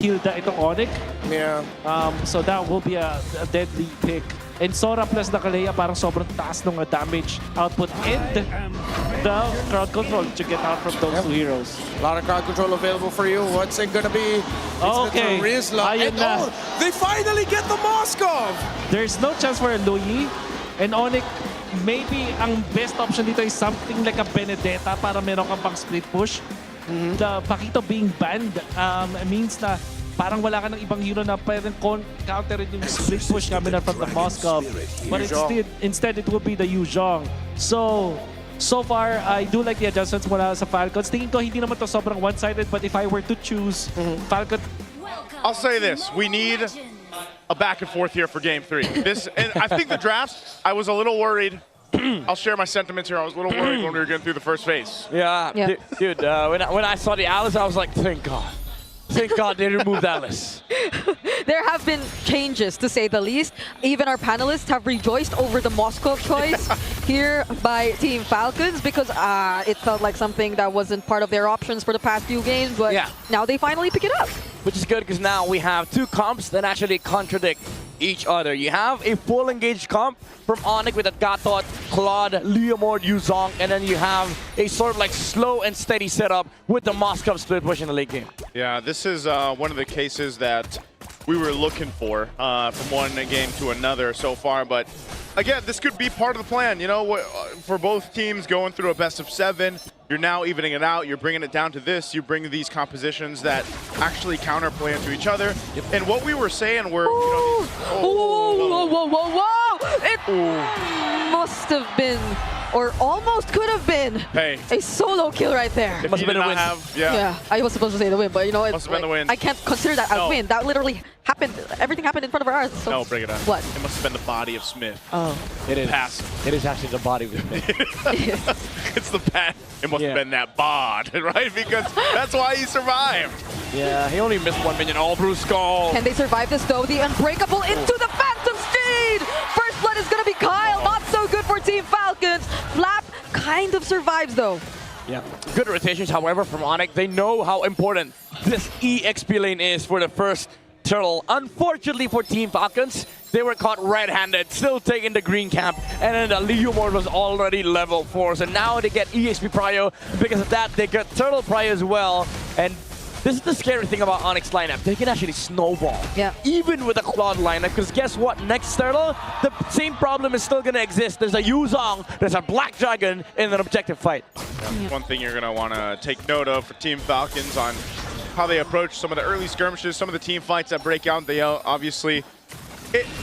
Hilda itong ONIC. Yeah. So that will be a deadly pick. And Sora plus Nakalea parang sobrang taas ng damage output and the crowd control to get out from those two heroes. A lot of crowd control available for you. What's it gonna be? It's Okay. the Rizla. Ayun And na. they finally get the Moskov! There's no chance for a Luyi. And ONIC, maybe ang best option dito is something like a Benedetta para meron kang pang split push. The Pakito being banned means na parang wala ka ng ibang hero na pwedeng counter yung split push coming out from the Moskov. But instead, it will be the Yuzhong. So far, I do like the adjustments mula sa Falcons. Tingin ko hindi naman to sobrang one-sided, but if I were to choose Falcon... I'll say this, we need a back and forth here for game 3. And I think the draft, I was a little worried. I'll share my sentiments here. I was a little worried when we were getting through the first phase. Yeah. Dude, when I saw the Alice, I was like, thank God. Thank God they removed Alice. There have been changes, to say the least. Even our panelists have rejoiced over the Moscow choice here by Team Falcons because it felt like something that wasn't part of their options for the past few games, but now they finally pick it up. Which is good because now we have two comps that actually contradict each other. You have a full engaged comp from ONIC with Gatot, Claude, Leomord, Yuzong, and then you have a sort of like slow and steady setup with the Moskov split push in the late game. Yeah, this is one of the cases that we were looking for from one game to another so far. But again, this could be part of the plan. You know, for both teams going through a best of 7, you're now evening it out. You're bringing it down to this. You bring these compositions that actually counterplay into each other. And what we were saying were, you know, Whoa! It must have been, or almost could have been, a solo kill right there. It must have been a win. Yeah, I was supposed to say the win, but you know, Must have been the win. I can't consider that a win. That literally happened. Everything happened in front of our eyes. So no, bring it on. What? It must have been the body of Smith. Oh. It is. Pass. It is actually the body of Smith. It's the pat. It must have been that bod, right? Because that's why he survived. Yeah, he only missed 1 minion all through Skull. Can they survive this though? The Unbreakable into the Phantom Steed! First blood is gonna be Kyle. Not so good for Team Falcons. Flap kind of survives though. Yeah, good rotations, however, from ONIC. They know how important this EXP lane is for the first turtle. Unfortunately for Team Falcons, they were caught red-handed, still taking the green camp, and then the Leomord was already level 4. So now they get EXP Prio. Because of that, they get Turtle Prio as well. And this is the scary thing about ONIC's lineup. They can actually snowball. Yeah. Even with a Claude lineup. Because guess what? Next Turtle, the same problem is still going to exist. There's a Yuzong, there's a Black Dragon in an objective fight. Yeah. One thing you're going to want to take note of for Team Falcons on how they approach some of the early skirmishes, some of the team fights that break out. They obviously,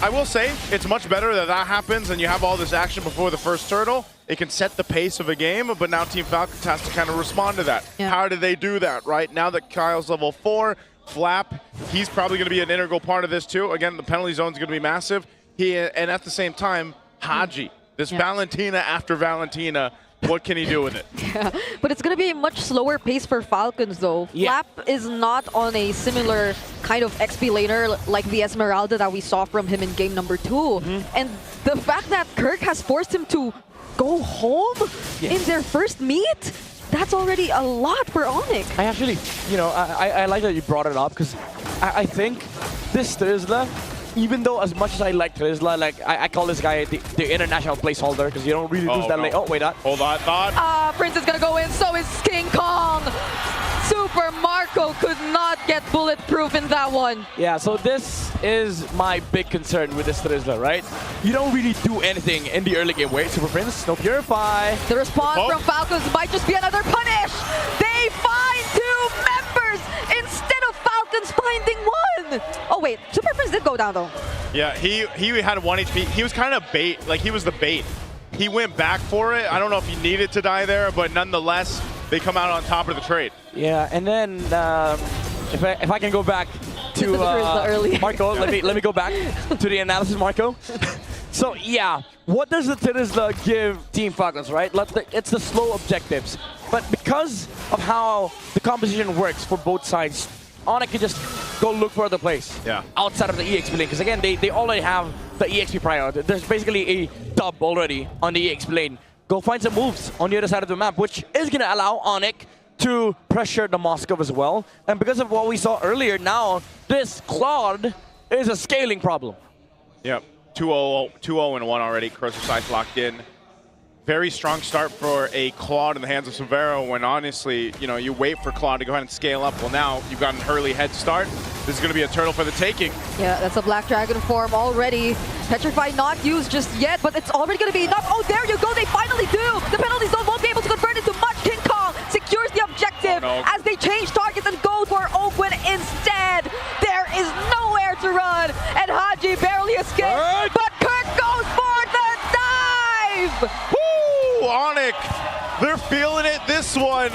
I will say, it's much better that that happens and you have all this action before the first turtle. It can set the pace of a game, but now Team Falcons has to kind of respond to that. Yeah. How do they do that, right? Now that Kyle's level 4, Flap, he's probably going to be an integral part of this too. Again, the penalty zone is going to be massive. And at the same time, Haji, this Valentina after Valentina, what can he do with it? Yeah, but it's going to be a much slower pace for Falcons though. Flap is not on a similar kind of XP laner like the Esmeralda that we saw from him in game number 2. And the fact that Kirk has forced him to go home in their first meet, that's already a lot for ONIC. I actually, you know, I like that you brought it up because I think this Trizla, even though as much as I like Trizla, like I call this guy the international placeholder because you don't really lose that late. Oh, wait, hold on, thought. Prince is gonna go in, so is King Kong. Super Marco could not get bulletproof in that one. Yeah, so this is my big concern with this Trizla, right? You don't really do anything in the early game. Wait, Super Prince, no Purify. The response from Falcons might just be another punish. They find 2 members instead of Falcons finding 1. Oh wait, Super Prince did go down though. Yeah, he had 1 HP. He was kind of bait, like he was the bait. He went back for it. I don't know if he needed to die there, but nonetheless, they come out on top of the trade. Yeah, and then if I can go back to Marco, let me go back to the analysis, Marco. So yeah, what does the Trizla give Team Falcons, right? It's the slow objectives. But because of how the composition works for both sides, ONIC can just go look for other place outside of the EXP lane. Because again, they already have the EXP prior. There's basically a dub already on the EXP lane. Go find some moves on the other side of the map, which is going to allow ONIC to pressure the Moscow as well. And because of what we saw earlier, now this Claude is a scaling problem. Yep, 2-0 and 1 already. Cursor sights locked in. Very strong start for a Claude in the hands of Severo when honestly, you know, you wait for Claude to go ahead and scale up. Well, now you've got an early head start. This is going to be a turtle for the taking. Yeah, that's a Black Dragon form already. Petrify not used just yet, but it's already going to be enough. Oh, there you go. They finally do. The penalty zone won't be able to convert into much. King Kong secures the objective as they change targets and go for Ogwen instead. There is nowhere to run, and Haji barely escapes, but Kirk goes for the dive. Woo! ONIC, they're feeling it this one.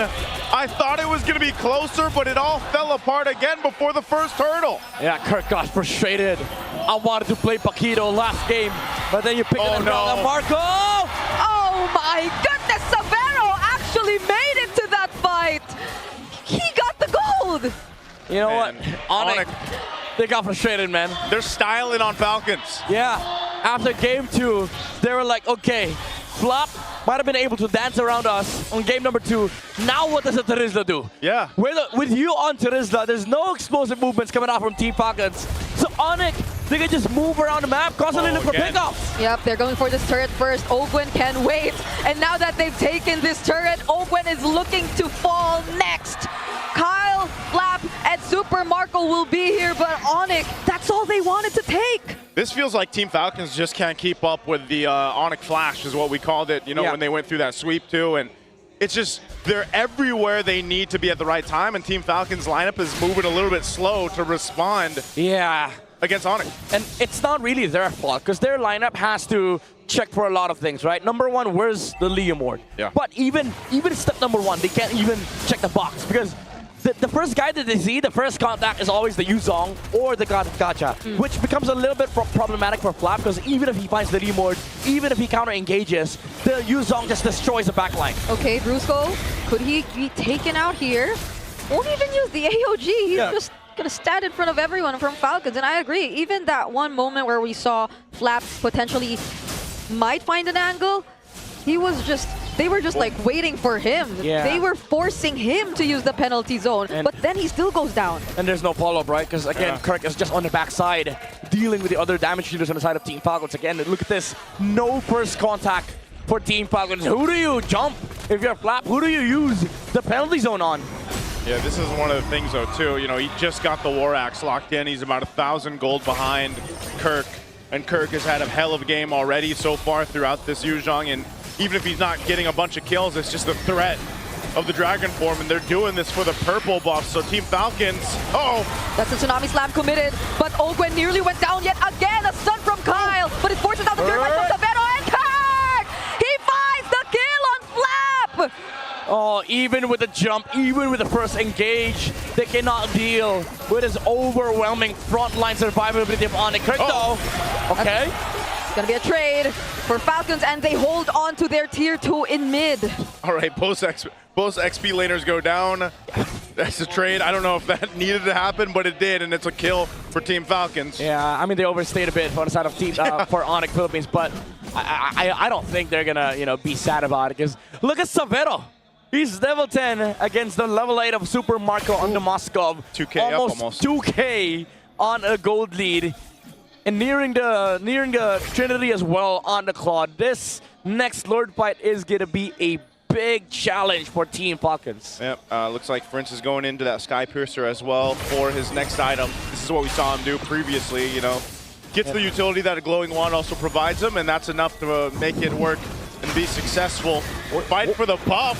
I thought it was going to be closer, but it all fell apart again before the first hurdle. Yeah, Kirk got frustrated. I wanted to play Paquito last game, but then you pick it up on Marco. Oh my goodness, Severo actually made it to that fight. He got the gold. You know what? ONIC, they got frustrated, man. They're styling on Falcons. Yeah, after game 2, they were like, okay, Flop might have been able to dance around us on game number 2. Now what does the Terizla do? Yeah. With you on Terizla, there's no explosive movements coming out from Team Falcons. So ONIC, they can just move around the map, constantly look for pickups. Yep, they're going for this turret first. Ogwen can wait. And now that they've taken this turret, Ogwen is looking to fall next. Kyle, Flap, and Super Marco will be here, but ONIC, that's all they wanted to take. This feels like Team Falcons just can't keep up with the ONIC Flash is what we called it, you know, when they went through that sweep too. And it's just, they're everywhere they need to be at the right time, and Team Falcons lineup is moving a little bit slow to respond against ONIC. And it's not really their fault, because their lineup has to check for a lot of things, right? Number 1, where's the Liam ward? Yeah. But even step number 1, they can't even check the box, because the first guy that they see, the first contact is always the Yuzong or the Gacha, which becomes a little bit problematic for Flap, because even if he finds the Remord, even if he counter-engages, the Yuzong just destroys the backline. Okay, Brusco, could he be taken out here? Won't even use the AOG, he's just gonna stand in front of everyone from Falcons, and I agree, even that one moment where we saw Flap potentially might find an angle, they were just like waiting for him. Yeah. They were forcing him to use the penalty zone, but then he still goes down. And there's no follow-up, right? Because again, Kirk is just on the backside, dealing with the other damage dealers on the side of Team Falcons. Again, look at this, no first contact for Team Falcons. Who do you jump if you're Flap? Who do you use the penalty zone on? Yeah, this is one of the things though too. You know, he just got the War Axe locked in. He's about 1,000 gold behind Kirk, and Kirk has had a hell of a game already so far throughout this Yuzhong. And even if he's not getting a bunch of kills, it's just the threat of the Dragon form, and they're doing this for the purple buff. So Team Falcons, that's a Tsunami Slam committed, but Ogwen nearly went down yet again. A stun from Kyle, but it forces out the turret from Severo, and Kirk! He finds the kill on Flap! Oh, even with the jump, even with the first engage, they cannot deal with his overwhelming frontline survivability of ONIC. Kirk though, okay. It's gonna be a trade for Falcons, and they hold on to their tier 2 in mid. all right, both XP laners go down. That's a trade. I don't know if that needed to happen, but it did, and it's a kill for Team Falcons. Yeah, I mean, they overstayed a bit on the side of Team for ONIC Philippines, but I don't think they're gonna be sad about it, because look at Severo. He's level 10 against the level 8 of Super Marco on the Moscow. 2K almost 2K on a gold lead. And nearing the Trinity as well on the Claude. This next Lord fight is gonna be a big challenge for Team Falcons. Yep, looks like Prince is going into that Sky Piercer as well for his next item. This is what we saw him do previously, you know. Gets the utility that a glowing wand also provides him, and that's enough to make it work and be successful. Fight for the buff.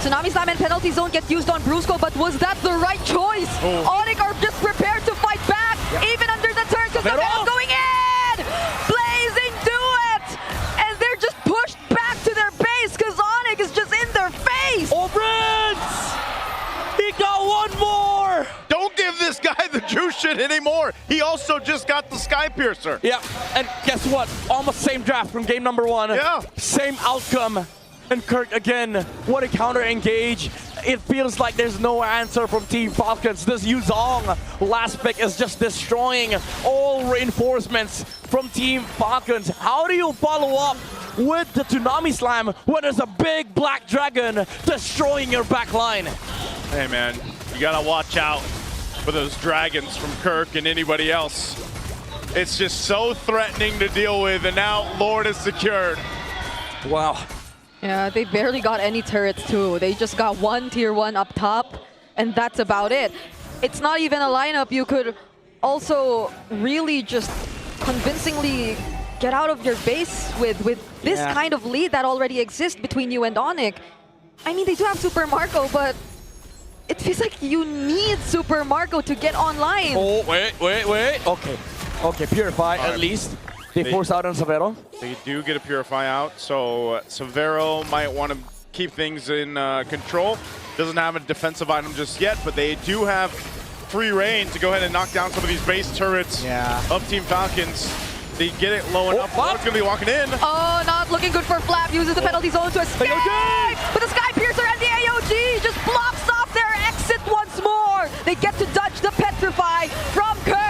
Tsunami Slam and penalty zone get used on Brusco, but was that the right choice? ONIC are just prepared to fight back, even under the turn, because Severo's going in! Blazing do it! And they're just pushed back to their base, because ONIC is just in their face! Oh, Prince! He got one more! Don't give this guy the juice shit anymore. He also just got the Sky Piercer. Yeah, and guess what? Almost same draft from game number 1. Yeah. Same outcome. And Kirk again, what a counter engage. It feels like there's no answer from Team Falcons. This Yuzong last pick is just destroying all reinforcements from Team Falcons. How do you follow up with the Tsunami Slam when there's a big black dragon destroying your back line. Hey man, you gotta watch out for those dragons from Kirk and anybody else. It's just so threatening to deal with, and now Lord is secured. Wow. Yeah, they barely got any turrets too. They just got one tier 1 up top, and that's about it. It's not even a lineup you could also really just convincingly get out of your base with this kind of lead that already exists between you and ONIC. I mean, they do have Super Marco, but it feels like you need Super Marco to get online. Oh, wait. Okay, Purify at least. They force out on Severo. They do get a Purify out, so Severo might want to keep things in control. Doesn't have a defensive item just yet, but they do have free reign to go ahead and knock down some of these base turrets of Team Falcons. They get it low enough. Lord's going to be walking in. Oh, not looking good for Flap. Uses the penalty zone to escape. But the Sky Piercer and the AOG just blocks off their exit once more. They get to dodge the Petrify from Kirk.